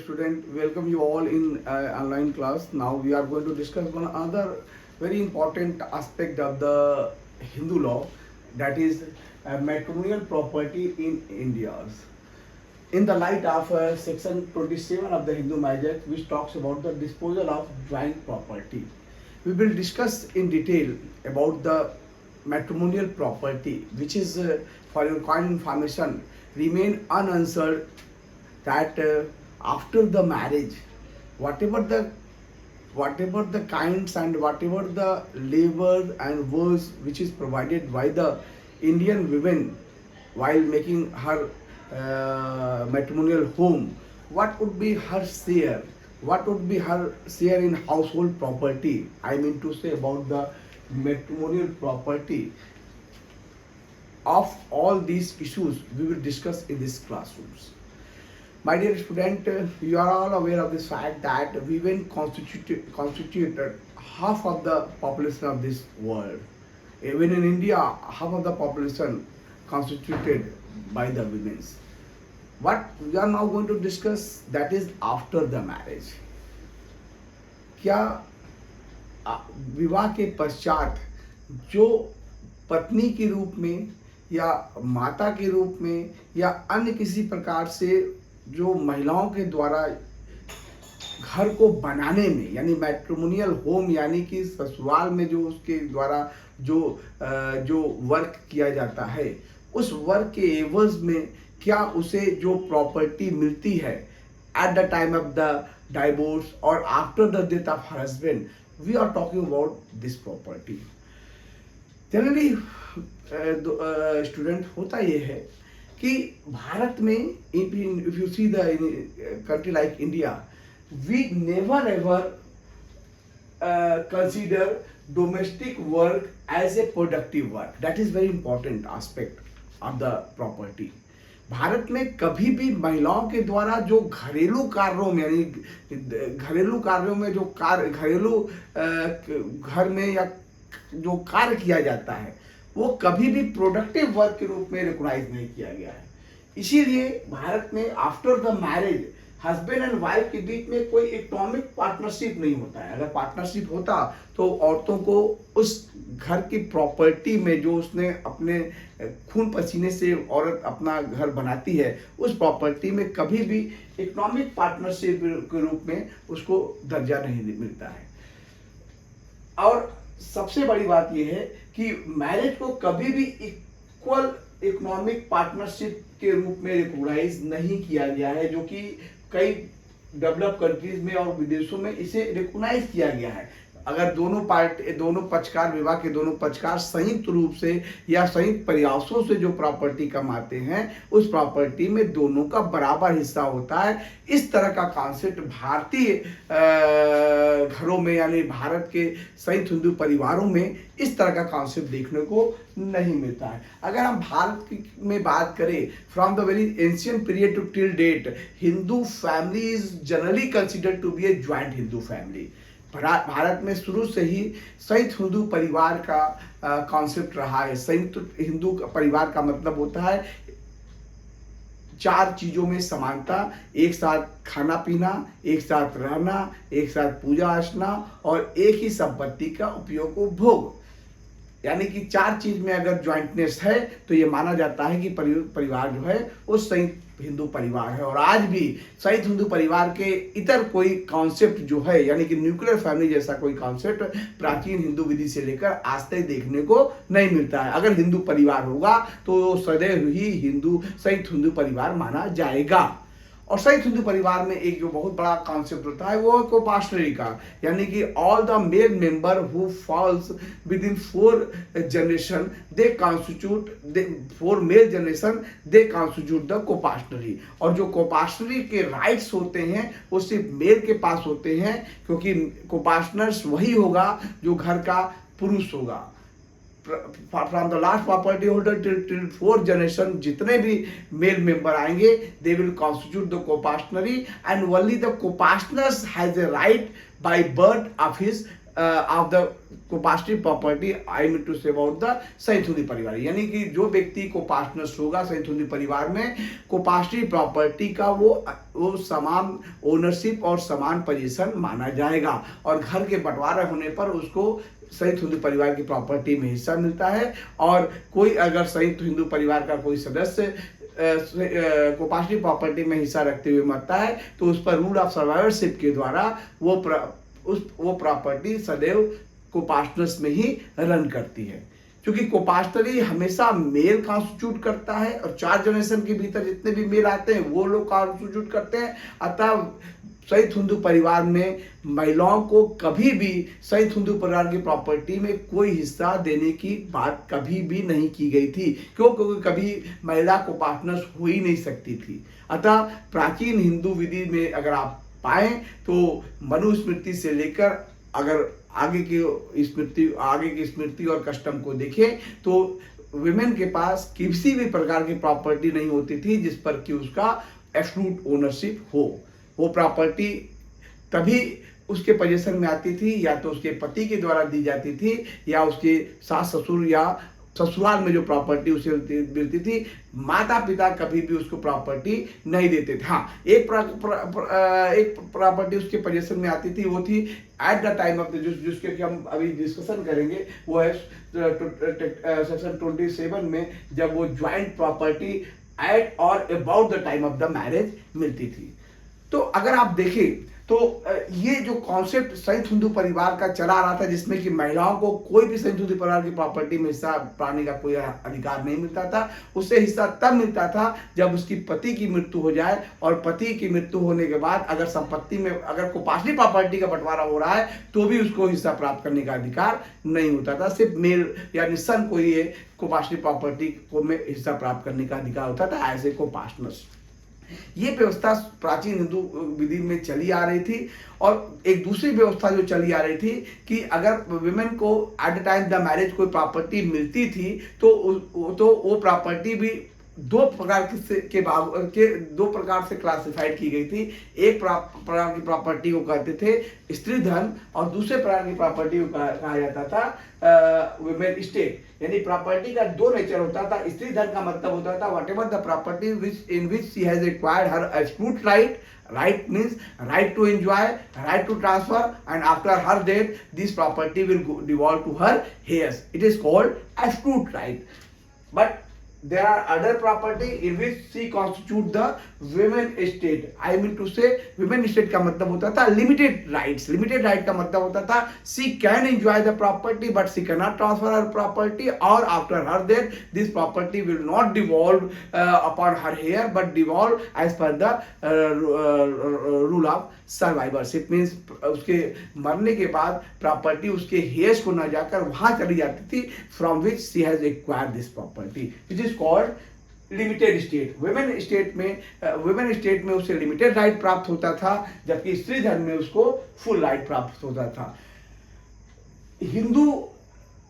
Student, welcome you all in online class. Now we are going to discuss one other very important aspect of the Hindu law, that is matrimonial property in India. In the light of section 27 of the Hindu Marriage Act, which talks about the disposal of joint property, we will discuss in detail about the matrimonial property, which is, for your kind information, remain unanswered, that after the marriage, whatever the kinds and whatever the labor and works which is provided by the Indian women while making her matrimonial home, what would be her share? What would be her share in household property? I mean to say about the matrimonial property. Of all these issues, we will discuss in these classrooms. My dear student, you are all aware of this fact that women constituted half of the population of this world. Even in India, half of the population constituted by the women. What we are now going to discuss, that is after the marriage. क्या विवाह के पश्चात जो पत्नी के रूप में या माता के रूप में या अन्य किसी प्रकार से जो महिलाओं के द्वारा घर को बनाने में, यानी मैट्रिमोनियल होम, यानी कि ससुराल में जो उसके द्वारा जो वर्क किया जाता है, उस वर्क के एवज में क्या उसे जो प्रॉपर्टी मिलती है at the time of the divorce और after the death of her husband, we are talking about this property. Generally student, होता ये है कि भारत में, if you see the country like India, we never ever consider domestic work as a productive work. That is very important aspect of the property. Bharat में कभी भी महिलाओं के द्वारा जो घरेलू कार्यों में, यानी घरेलू कार्यों में जो घरेलू घर में या जो कार्य किया जाता है, वो कभी भी प्रोडक्टिव वर्क के रूप में रिकॉग्नाइज नहीं किया गया है. इसीलिए भारत में after the marriage husband and wife के बीच में कोई इकोनॉमिक पार्टनरशिप नहीं होता है. अगर पार्टनरशिप होता तो औरतों को उस घर की प्रॉपर्टी में, जो उसने अपने खून पसीने से औरत अपना घर बनाती है, उस प्रॉपर्टी में कभी भी इकोनॉमिक पार्टनरशिप के रूप में उसको दर्जा नहीं मिलता है. और सबसे बड़ी बात यह है कि मैरिज को कभी भी इक्वल इकोनॉमिक पार्टनरशिप के रूप में रिकॉग्नाइज नहीं किया गया है, जो कि कई डेवलप कंट्रीज में और विदेशों में इसे रिकॉग्नाइज किया गया है. अगर दोनों पक्षकार, विवाह के दोनों पक्षकार संयुक्त रूप से या संयुक्त प्रयासों से जो प्रॉपर्टी कमाते हैं, उस प्रॉपर्टी में दोनों का बराबर हिस्सा होता है. इस तरह का कॉन्सेप्ट भारतीय घरों में, यानी भारत के संयुक्त हिंदू परिवारों में इस तरह का कॉन्सेप्ट देखने को नहीं मिलता है. अगर हम भारत में बात करें, from the very ancient period to till date, Hindu family is generally considered to be a joint Hindu family. Bharat में शुरू से ही संयुक्त हिंदू परिवार का कॉन्सेप्ट रहा है. संयुक्त हिंदू परिवार का मतलब होता है चार चीजों में समानता: एक साथ खाना पीना, एक साथ रहना, एक साथ पूजा अर्चना और एक ही संपत्ति का उपयोग उपभोग. यानी कि चार चीज में अगर ज्वाइंटनेस है तो ये माना जाता है कि परिवार जो है वो संयुक्त हिंदू परिवार है. और आज भी संयुक्त हिंदू परिवार के इतर कोई कॉन्सेप्ट जो है, यानी कि न्यूक्लियर फैमिली जैसा कोई कॉन्सेप्ट प्राचीन हिंदू विधि से लेकर आज तक देखने को नहीं मिलता है. अगर हिंदू परिवार होगा तो सदैव ही संयुक्त हिंदू परिवार माना जाएगा. और संयुक्त हिंदू परिवार में एक जो बहुत बड़ा कॉन्सेप्ट होता है वो है कोपाशनरी का, यानी कि all the male member who falls within 4 generation they constitute 4 male generation they constitute the coparcenary. और जो कोपाशनरी के राइट्स होते हैं वो सिर्फ मेल के पास होते हैं, क्योंकि कोपाशनर्स वही होगा जो घर का पुरुष होगा. From the last property holder till 4 generation जितने भी मेल मेंबर आएंगे, they will constitute the coparcenary, and only the coparceners has a right by birth of his of the coparcenary property, I mean to say about the सैथुनी परिवार, यानी कि जो व्यक्ति कोपास्टनस होगा सैथुनी परिवार में, कोपास्टिव प्रॉपर्टी का वो समान ओनरशिप और समान पोजीशन माना जाएगा, और घर के बंटवारा होने पर उसको संयुक्त हिंदू परिवार की प्रॉपर्टी में हिस्सा मिलता है। और कोई अगर संयुक्त हिंदू परिवार का कोई सदस्य कोपास्टिव प्रॉपर्टी में हिस्सा रखते हुए मरता है तो उस पर रूल ऑफ सर्वाइवरशिप के द्वारा वो प्रॉपर्टी सदैव कोपास्टनस में ही रन करती है, क्योंकि कोपास्टरी हमेशा मेल कॉन्स्टिट्यूट करता है और 4 जनरेशन के भीतर जितने भी मेल आते हैं वो लोग कॉन्स्टिट्यूट करते हैं। अतः संयुक्त हिंदू परिवार में महिलाओं को कभी भी संयुक्त हिंदू परिवार की प्रॉपर्टी में कोई हिस्सा देने की बात कभी भी नहीं की गई थी, क्योंकि कभी महिला को पार्टनर्स हो ही नहीं सकती थी। अतः प्राचीन हिंदू विधि में अगर आप पाएं तो मनुस्मृति से लेकर अगर आगे की स्मृति और कस्टम को देखें तो विमेन के पास किसी भी प्रकार की प्रॉपर्टी नहीं होती थी जिस पर कि उसका एब्सोल्यूट ओनरशिप हो। वो प्रॉपर्टी तभी उसके पोजीशन में आती थी या तो उसके पति के द्वारा दी जाती थी या उसके सास ससुर या ससुराल में जो प्रॉपर्टी उसे मिलती थी। माता पिता कभी भी उसको प्रॉपर्टी नहीं देते थे। हाँ, एक प्रॉपर्टी उसके पोजीशन में आती थी, वो थी एट द टाइम ऑफ जिसके कि हम अभी डिस्कशन करेंगे, वो है सेक्शन 27 में, जब वो ज्वाइंट प्रॉपर्टी एट और about the time of the marriage मिलती थी। तो अगर आप देखें तो ये जो कॉन्सेप्ट संयुक्त हिंदू परिवार का चला आ रहा था, जिसमें कि महिलाओं को कोई भी संयुक्त हिंदू परिवार की प्रॉपर्टी में हिस्सा पाने का कोई अधिकार नहीं मिलता था। उससे हिस्सा तब मिलता था जब उसकी पति की मृत्यु हो जाए, और पति की मृत्यु होने के बाद अगर संपत्ति में अगर कोपास्टिव प्रॉपर्टी का बंटवारा हो रहा है तो भी उसको हिस्सा प्राप्त करने का अधिकार नहीं होता था। सिर्फ मेल या निसन को ये कोपास्टिव प्रॉपर्टी को में हिस्सा प्राप्त करने का अधिकार होता था, एज ए कोपास्टनस। ये व्यवस्था प्राचीन हिंदू विधि में चली आ रही थी। और एक दूसरी व्यवस्था जो चली आ रही थी कि अगर विमेन को eight the time the marriage कोई प्रॉपर्टी मिलती थी तो वो प्रॉपर्टी भी दो प्रकार से क्लासिफाइड की गई थी। एक प्रकार की प्रॉपर्टी को कहते थे स्त्री धन, और दूसरे प्रकार की प्रॉपर्टी को कहा जाता था वुमेन स्टेट। यानी प्रॉपर्टी का दो नेचर होता था। स्त्री धन का मतलब होता था what ever the property in which she has acquired her absolute right, right means right to enjoy, right to transfer, and after her death this property will devolve to her heirs. It is called absolute right. But there are other property in which she constitute the women estate. I mean to say women estate का मतलब होता था limited rights. Limited right का मतलब होता था she can enjoy the property but she cannot transfer her property, or after her death this property will not devolve upon her heir but devolve as per the rule of survivorship. Means उसके मरने के बाद property उसके heirs को न जाकर वहां चली जाती थी from which she has acquired this property, which is called limited state. Women state में उसे लिमिटेड राइट प्राप्त होता था, जबकि स्त्री धन में उसको फुल राइट प्राप्त होता था। Hindu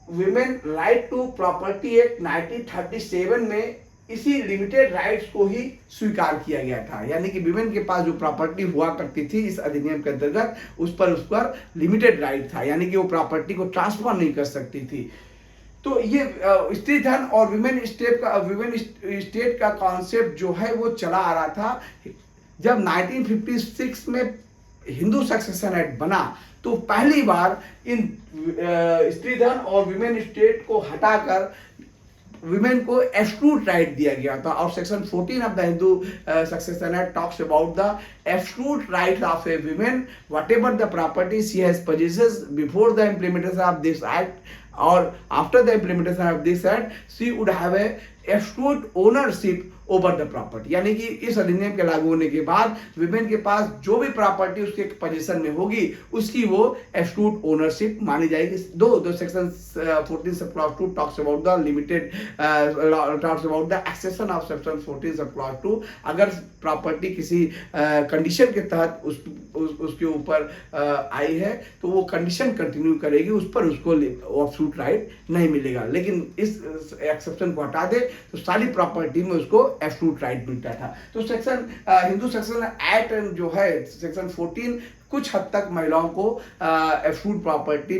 women right to property act 1937 में इसी लिमिटेड राइट्स को ही स्वीकार किया गया था। यानी कि विमेन के पास जो प्रॉपर्टी हुआ करती थी इस अधिनियम के अंतर्गत उस पर लिमिटेड राइट था, यानी कि वो प्रॉपर्टी को ट्रांसफर नहीं कर सकती थी। तो ये स्त्री धन और विमेन स्टेट का कॉन्सेप्ट जो है वो चला आ रहा था। जब 1956 में हिंदू सक्सेशन एक्ट बना तो पहली बार इन स्त्री धन और विमेन स्टेट को हटाकर विमेन को एब्सोल्यूट राइट दिया गया था। और section 14 of the Hindu succession act talks about the absolute right of a women whatever the property she has possesses before the implementation of this act or after the implementation of this act she would have a absolute ownership over the property। यानी कि इस अधिनियम के लागू होने के बाद women के पास जो भी प्रॉपर्टी उसके पोजीशन में होगी उसकी वो एब्सोल्यूट ओनरशिप मानी जाएगी। दो section 14 sub clause 2 talks about the limited talks about the exception of section 14 sub clause 2। अगर प्रॉपर्टी किसी कंडीशन के तहत उसके ऊपर आई है तो वो कंडीशन कंटिन्यू करेगी, उस पर उसको एब्सोल्यूट राइट नहीं मिलेगा। लेकिन इस एक्सेप्शन को हटा दे तो सारी प्रॉपर्टी में उसको एब्सोल्यूट राइट मिलता था। तो सेक्शन हिंदू सेक्शन एक्ट जो है सेक्शन 14 कुछ हद तक महिलाओं को एब्सोल्यूट प्रॉपर्टी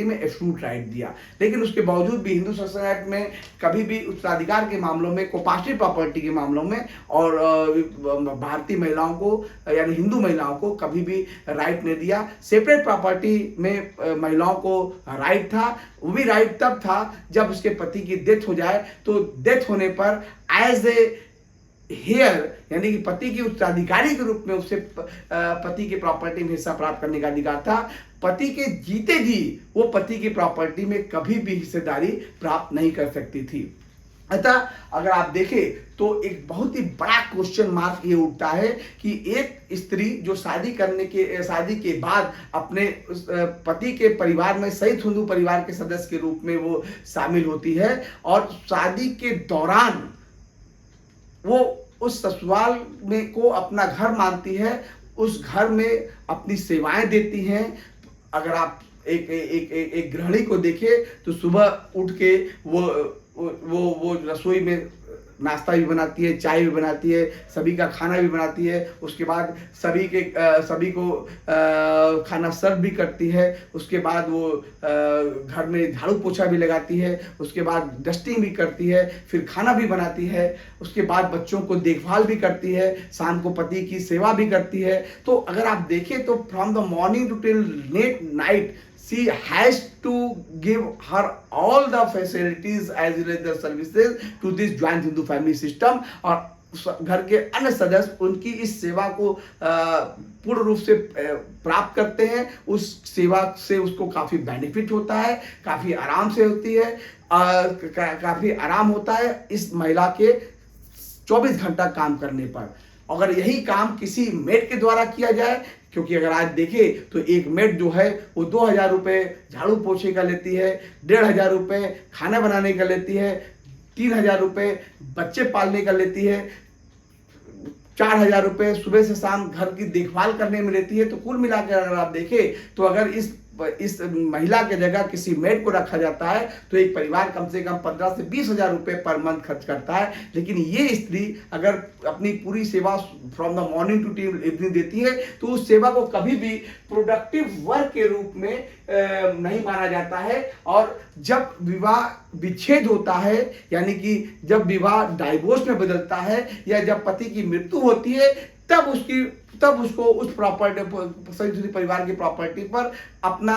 में एब्सोल्यूट राइट दिया। लेकिन उसके बावजूद भी हिंदू सेक्शन एक्ट में कभी भी उत्तराधिकार के मामलों में, कोपार्टिव प्रॉपर्टी के मामलों में और भारतीय महिलाओं को यानी हिंदू महिलाओं को कभी भी राइट नहीं दिया। सेपरेट प्रॉपर्टी में महिलाओं को राइट था, वो भी राइट तब था जब उसके पति की डेथ हो जाए, तो डेथ होने पर एज ए हेयर यानी कि पति के उत्तराधिकारी के रूप में उसे पति की प्रॉपर्टी में हिस्सा प्राप्त करने का अधिकार था। पति के जीते जी वो पति की प्रॉपर्टी में कभी भी हिस्सेदारी प्राप्त नहीं कर सकती थी। अतः अगर आप देखें तो एक बहुत ही बड़ा क्वेश्चन मार्क ये उठता है कि एक स्त्री जो शादी के बाद अपने पति के परिवार में संयुक्त हिंदू परिवार के सदस्य के रूप में वो शामिल होती है और शादी के दौरान वो उस ससुराल में को अपना घर मानती है, उस घर में अपनी सेवाएं देती हैं। अगर आप एक गृहिणी को देखें तो सुबह उठ के वो रसोई में नाश्ता भी बनाती है, चाय भी बनाती है, सभी का खाना भी बनाती है, उसके बाद सभी को खाना सर्व भी करती है, उसके बाद वो घर में झाड़ू पोछा भी लगाती है, उसके बाद डस्टिंग भी करती है, फिर खाना भी बनाती है, उसके बाद बच्चों को देखभाल भी करती है, शाम को पति की सेवा भी करती है। तो अगर आप देखें तो from the morning to till late night she has to give her all the facilities as well as the services to this joint Hindu family system और घर के अन्य सदस्य उनकी इस सेवा को पूर्ण रूप से प्राप्त करते हैं। उस सेवा से उसको काफी बेनिफिट होता है, काफी आराम से होती है, काफी आराम होता है इस महिला के 24 घंटा काम करने पर। अगर यही काम किसी मेड के द्वारा किया जाए, क्योंकि अगर आज देखें तो एक मेड जो है वो 2000 रुपये झाड़ू पोछे का लेती है, 1500 रुपये खाना बनाने का लेती है, 3000 रुपये बच्चे पालने का लेती है, 4000 रुपये सुबह से शाम घर की देखभाल करने में लेती है। तो कुल मिलाकर अगर आप देखें तो अगर इस महिला के जगह किसी मेड को रखा जाता है तो एक परिवार कम से कम 15 से 20 हजार रुपये पर मंथ खर्च करता है। लेकिन ये स्त्री अगर अपनी पूरी सेवा from the morning to evening देती है तो उस सेवा को कभी भी प्रोडक्टिव वर्क के रूप में नहीं माना जाता है। और जब विवाह विच्छेद होता है यानी कि जब विवाह डाइवोर्स में बदलता है या जब पति की मृत्यु होती है तब उसको उस प्रॉपर्टी संयुक्त परिवार की प्रॉपर्टी पर अपना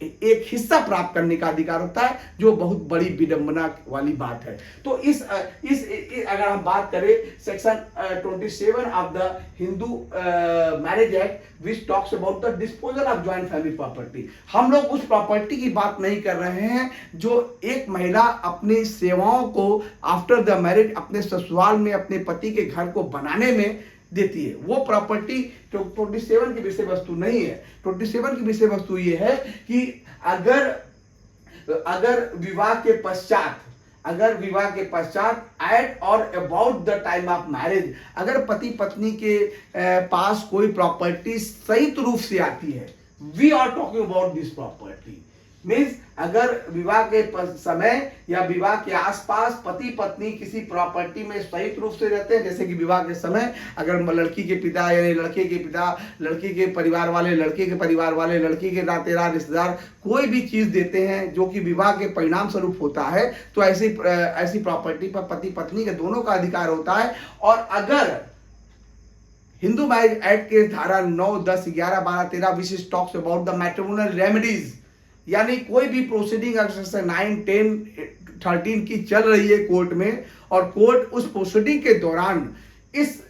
एक हिस्सा प्राप्त करने का अधिकार होता है, जो बहुत बड़ी विडंबना वाली बात है। तो इस अगर हम बात करें section 27 of the Hindu marriage act which talks about the disposal of joint family property, हम लोग उस प्रॉपर्टी की बात नहीं कर रहे हैं जो एक महिला अपनी सेवाओं को आफ्टर द मैरिज अपने ससुराल में अपने पति के घर को बनाने में देती है। वो प्रॉपर्टी 27 की विषय वस्तु नहीं है। 27 की विषय वस्तु ये है कि अगर विवाह के पश्चात एट और about the time of marriage अगर पति पत्नी के पास कोई प्रॉपर्टी संयुक्त रूप से आती है, we are talking about this property means अगर विवाह के समय या विवाह के आसपास पति पत्नी किसी प्रॉपर्टी में संयुक्त रूप से रहते हैं, जैसे कि विवाह के समय अगर लड़की के पिता यानी लड़के के पिता, लड़की के परिवार वाले, लड़के के परिवार वाले, लड़की के नातेदार रिश्तेदार कोई भी चीज देते हैं जो कि विवाह के परिणाम स्वरूप होता है, तो ऐसी प्रॉपर्टी पर पति पत्नी के दोनों का अधिकार होता है। और अगर हिंदू मैरिज एक्ट के धारा 9, 10, 11, 12, 13 which talks about the matrimonial remedies, यानी कोई भी प्रोसीडिंग अगर 9, 10, 13 की चल रही है कोर्ट में और कोर्ट उस प्रोसीडिंग के दौरान इस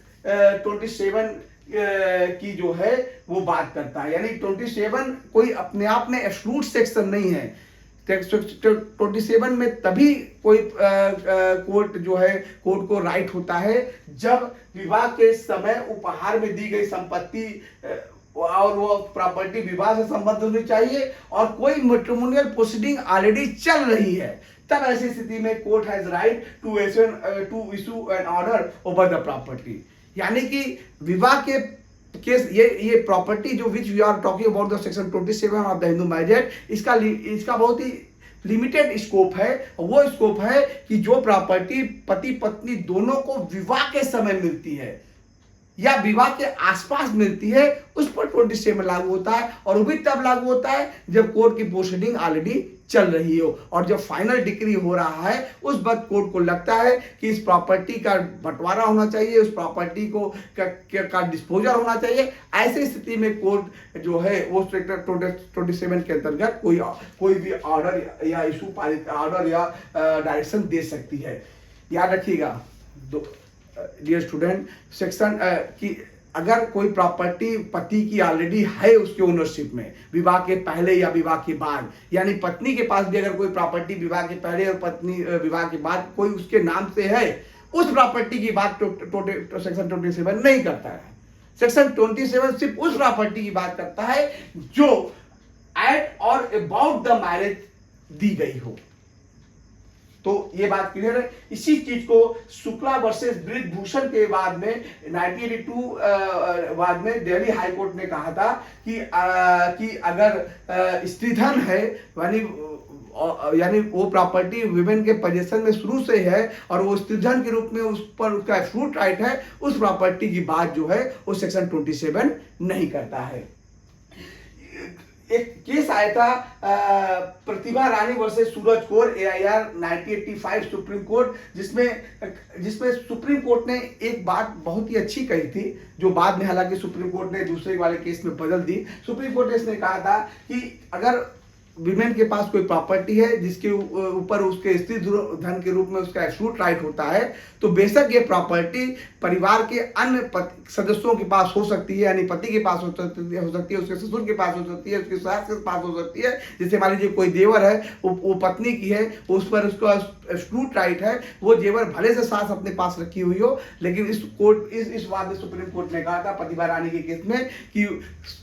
27 की जो है वो बात करता है, यानी 27 कोई अपने आप में एब्सोल्यूट सेक्शन नहीं है। 27 में तभी कोई कोर्ट जो है कोर्ट को राइट होता है जब विवाह के समय उपहार में दी गई संपत्ति और वो प्रॉपर्टी विवाह से संबंध होनी चाहिए और कोई मैट्रिमोनियल प्रोसीडिंग ऑलरेडी चल रही है, तब ऐसी स्थिति में court has right to issue an order over the property. यानी कि विवाह के केस ये प्रॉपर्टी जो which we are talking about the section 27 of the Hindu marriage act, इसका बहुत ही लिमिटेड स्कोप है। वो स्कोप है कि जो प्रॉपर्टी पति पत्नी दोनों को विवाह के समय मिलती है या विवाह के आसपास मिलती है उस पर 27 लागू होता है, और वो भी तब लागू होता है जब कोर्ट की प्रोसीडिंग ऑलरेडी चल रही हो और जब फाइनल डिक्री हो रहा है उस वक्त कोर्ट को लगता है कि इस प्रॉपर्टी का बंटवारा होना चाहिए, उस प्रॉपर्टी को का डिस्पोजल होना चाहिए। ऐसी स्थिति में कोर्ट जो है वो सेक्टर 27 के अंतर्गत कोई भी ऑर्डर या इशू पारित ऑर्डर या डायरेक्शन दे सकती है। याद रखिएगा डियर स्टूडेंट, सेक्शन की अगर कोई प्रॉपर्टी पति की ऑलरेडी है उसके ओनरशिप में विवाह के पहले या विवाह के बाद, यानी पत्नी के पास भी अगर कोई प्रॉपर्टी विवाह के पहले और पत्नी विवाह के बाद कोई उसके नाम से है, उस प्रॉपर्टी की बात सेक्शन 27 नहीं करता है। सेक्शन 27 सिर्फ उस प्रॉपर्टी की बात करता है जो एट और अबाउट द मैरिज दी गई हो। तो ये बात क्लियर है। इसी चीज को शुक्ला वर्सेस ब्रिजभूषण के बाद में 1982 बाद में दिल्ली हाई कोर्ट ने कहा था कि अगर स्त्रीधन है यानी वो प्रॉपर्टी विमेन के पोजीशन में शुरू से है और वो स्त्रीधन के रूप में उस पर उसका फ्रूट राइट है, उस प्रॉपर्टी की बात जो है वो सेक्शन 27 नहीं करता है। एक केस आया था प्रतिभा रानी वर्सेस सूरज कौर AIR 1985 सुप्रीम कोर्ट, जिसमें सुप्रीम कोर्ट ने एक बात बहुत ही अच्छी कही थी जो बाद में हालांकि सुप्रीम कोर्ट ने दूसरे वाले केस में बदल दी। सुप्रीम कोर्ट ने इसने कहा था कि अगर विमेन के पास कोई प्रॉपर्टी है जिसके ऊपर उसके स्त्री धन के रूप में उसका एब्सोल्यूट राइट होता है, तो बेशक ये प्रॉपर्टी परिवार के अन्य सदस्यों के पास हो सकती है, यानी पति के पास हो सकती है, उसके ससुर के पास हो सकती है, उसके सास के पास हो सकती है। जैसे मान लीजिए कोई जेवर है वो पत्नी की है, उस पर उसका एब्सोल्यूट राइट है, वो जेवर भले से सास अपने पास रखी हुई हो, लेकिन इस बात में सुप्रीम कोर्ट ने कहा था प्रतिभा रानी के केस में कि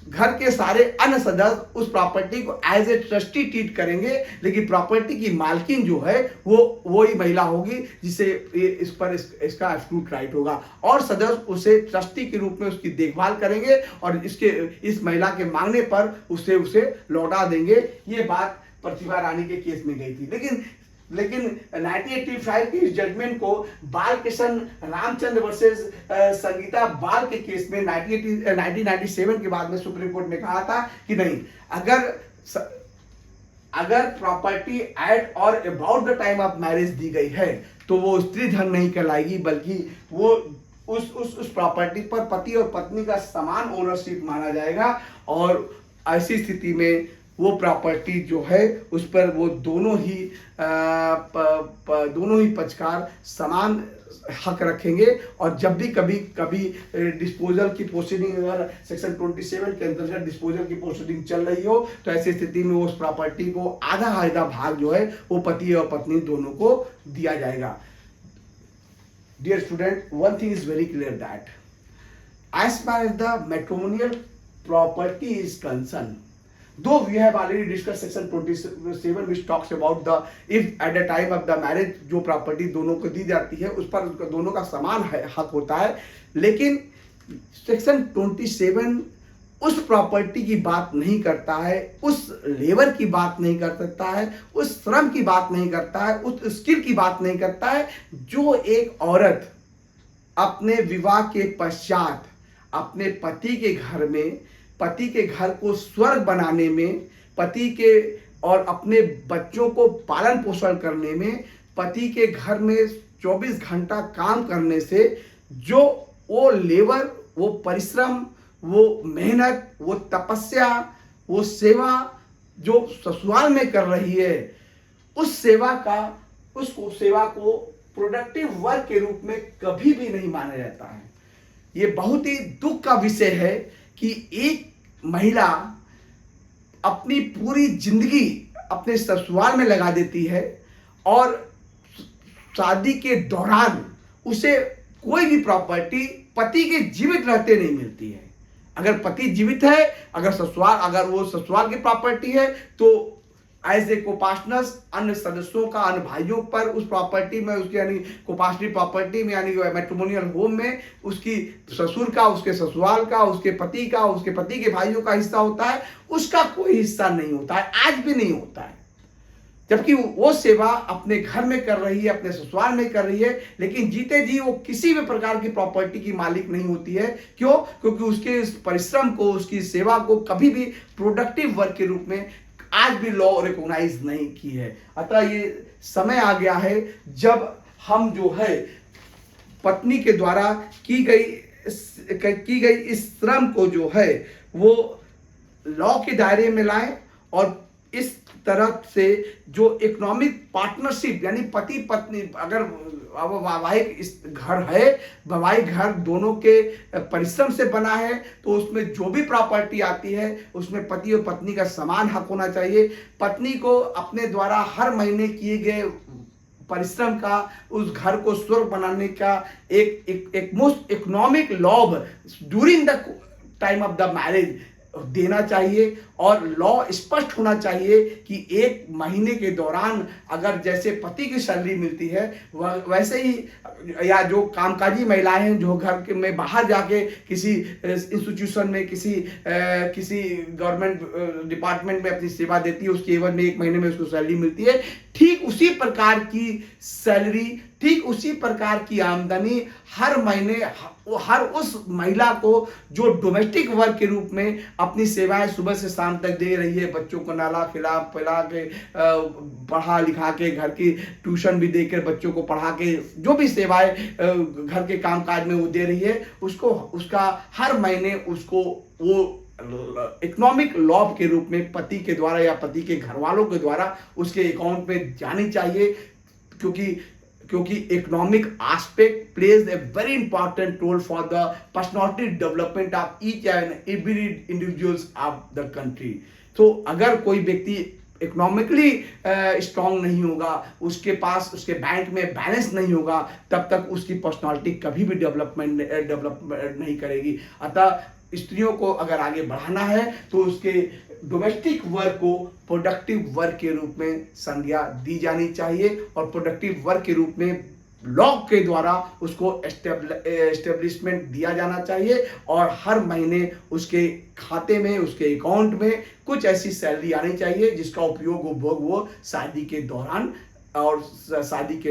घर के सारे अन्य सदस्य उस प्रॉपर्टी को एज ए ट्रस्टी ट्रीट करेंगे, लेकिन प्रॉपर्टी की मालकिन जो है वो ही महिला होगी जिसे इस पर इसका एब्सोल्यूट राइट होगा, और सदस्य उसे ट्रस्टी के रूप में उसकी देखभाल करेंगे और इस महिला के मांगने पर उसे लौटा देंगे। ये बात प्रतिभा रानी के केस में गई थी। लेकिन 1985 के इस जजमेंट को बालकृष्ण रामचंद्र वर्सेस संगीता बाल के केस में 1997 के बाद में सुप्रीम कोर्ट ने कहा था कि नहीं, अगर प्रॉपर्टी एट और about the time of marriage दी गई है तो वो स्त्री धन नहीं कहलाएगी, बल्कि वो उस प्रॉपर्टी पर पति और पत्नी का समान ओनरशिप माना जाएगा, और ऐसी स्थिति में वो प्रॉपर्टी जो है उस पर वो दोनों ही पक्षकार समान हक रखेंगे। और जब भी कभी डिस्पोजल की प्रोसीडिंग अगर सेक्शन 27 के अंतर्गत डिस्पोजल की प्रोसीडिंग चल रही हो, तो ऐसी स्थिति में उस प्रॉपर्टी को आधा भाग जो है वो पति और पत्नी दोनों को दिया जाएगा। Dear student, one thing is very clear that as far as the matrimonial property is concerned, though we have already discussed section 27 which talks about the if at the time of the marriage जो property दोनों को दी जाती है उस पर दोनों का समान हक होता है, लेकिन सेक्शन 27 उस प्रॉपर्टी की बात नहीं करता है, उस लेबर की बात नहीं कर सकता है, उस श्रम की बात नहीं करता है, उस स्किल की बात नहीं करता है जो एक औरत अपने विवाह के पश्चात अपने पति के घर में, पति के घर को स्वर्ग बनाने में, पति के और अपने बच्चों को पालन पोषण करने में, पति के घर में 24 घंटा काम करने से जो वो लेबर, वो परिश्रम, वो मेहनत, वो तपस्या, वो सेवा जो ससुराल में कर रही है, उस सेवा को प्रोडक्टिव वर्क के रूप में कभी भी नहीं माना जाता है। ये बहुत ही दुख का विषय है कि एक महिला अपनी पूरी जिंदगी अपने ससुराल में लगा देती है और शादी के दौरान उसे कोई भी प्रॉपर्टी पति के जीवित रहते नहीं मिलती है। अगर पति जीवित है, अगर वो ससुराल की प्रॉपर्टी है, तो एज ए कोपार्टनर्स अन्य सदस्यों का, अन्य भाइयों पर उस प्रॉपर्टी में उसकी यानी कोपार्टनरी प्रॉपर्टी में यानी मैट्रिमोनियल होम में उसकी ससुर का, उसके ससुराल का, उसके पति का, उसके पति के भाइयों का हिस्सा होता है, उसका कोई हिस्सा नहीं होता है, आज भी नहीं होता है। जबकि वो सेवा अपने घर में कर रही है, अपने ससुराल में कर रही है, लेकिन जीते जी वो किसी भी प्रकार की प्रॉपर्टी की मालिक नहीं होती है। क्यों? क्योंकि उसके इस परिश्रम को, उसकी सेवा को कभी भी प्रोडक्टिव वर्क के रूप में आज भी लॉ रिकॉग्नाइज नहीं की है। अतः ये समय आ गया है जब हम जो है पत्नी के द्वारा की गई इस श्रम को जो है वो लॉ के दायरे में लाएं, और इस तरह से जो इकोनॉमिक पार्टनरशिप, यानी पति पत्नी, अगर वैवाहिक इस घर है, वैवाहिक घर दोनों के परिश्रम से बना है, तो उसमें जो भी प्रॉपर्टी आती है उसमें पति और पत्नी का समान हक होना चाहिए। पत्नी को अपने द्वारा हर महीने किए गए परिश्रम का, उस घर को स्वर्ग बनाने का एक most economic lobe during the time of the marriage देना चाहिए। और लॉ स्पष्ट होना चाहिए कि एक महीने के दौरान अगर जैसे पति की सैलरी मिलती है वैसे ही, या जो कामकाजी महिलाएं हैं जो घर के में बाहर जाके किसी इंस्टीट्यूशन में, किसी गवर्नमेंट डिपार्टमेंट में अपनी सेवा देती है, उसके एवज में एक महीने में उसको सैलरी मिलती है, ठीक उसी प्रकार की सैलरी, ठीक उसी प्रकार की आमदनी हर महीने हर उस महिला को जो डोमेस्टिक वर्क के रूप में अपनी सेवाएं सुबह से शाम तक दे रही है, बच्चों को नहला खिला पिला के, पढ़ा लिखा के, घर की ट्यूशन भी देकर बच्चों को पढ़ा के, जो भी सेवाएं घर के कामकाज में वो दे रही है, उसको उसका हर महीने उसको वो इकोनॉमिक लॉब के रूप में पति के द्वारा या पति के घर वालों के द्वारा उसके अकाउंट में जानी चाहिए। क्योंकि economic aspect plays a very important role for the personality development of each and every individuals of the country. तो अगर कोई व्यक्ति इकोनॉमिकली स्ट्रांग नहीं होगा, उसके पास उसके बैंक में बैलेंस नहीं होगा, तब तक उसकी पर्सनालिटी कभी भी डेवलप नहीं करेगी। अतः स्त्रियों को अगर आगे बढ़ाना है तो उसके डोमेस्टिक वर्क को प्रोडक्टिव वर्क के रूप में संज्ञा दी जानी चाहिए, और प्रोडक्टिव वर्क के रूप में लॉ के द्वारा उसको एस्टेब्लिशमेंट दिया जाना चाहिए, और हर महीने उसके खाते में, उसके अकाउंट में कुछ ऐसी सैलरी आनी चाहिए जिसका उपयोग उपभोग वो शादी के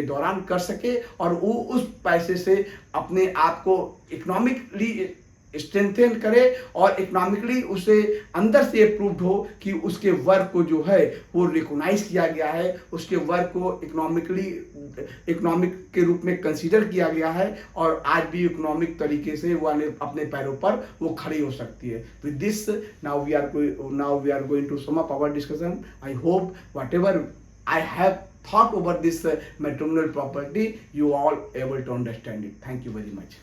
दौरान कर सके, और वो उस पैसे से अपने आप को इकोनॉमिकली स्ट्रेंथन करे, और इकोनॉमिकली उसे अंदर से अप्रूव्ड हो कि उसके वर्क को जो है वो रिकॉग्नाइज किया गया है, उसके वर्क को इकोनॉमिक के रूप में कंसीडर किया गया है, और आज भी इकोनॉमिक तरीके से वो अपने पैरों पर वो खड़ी हो सकती है। With this now we are going to sum up our discussion. I hope whatever I have thought over this matrimonial property, you all able to understand it. Thank you very much.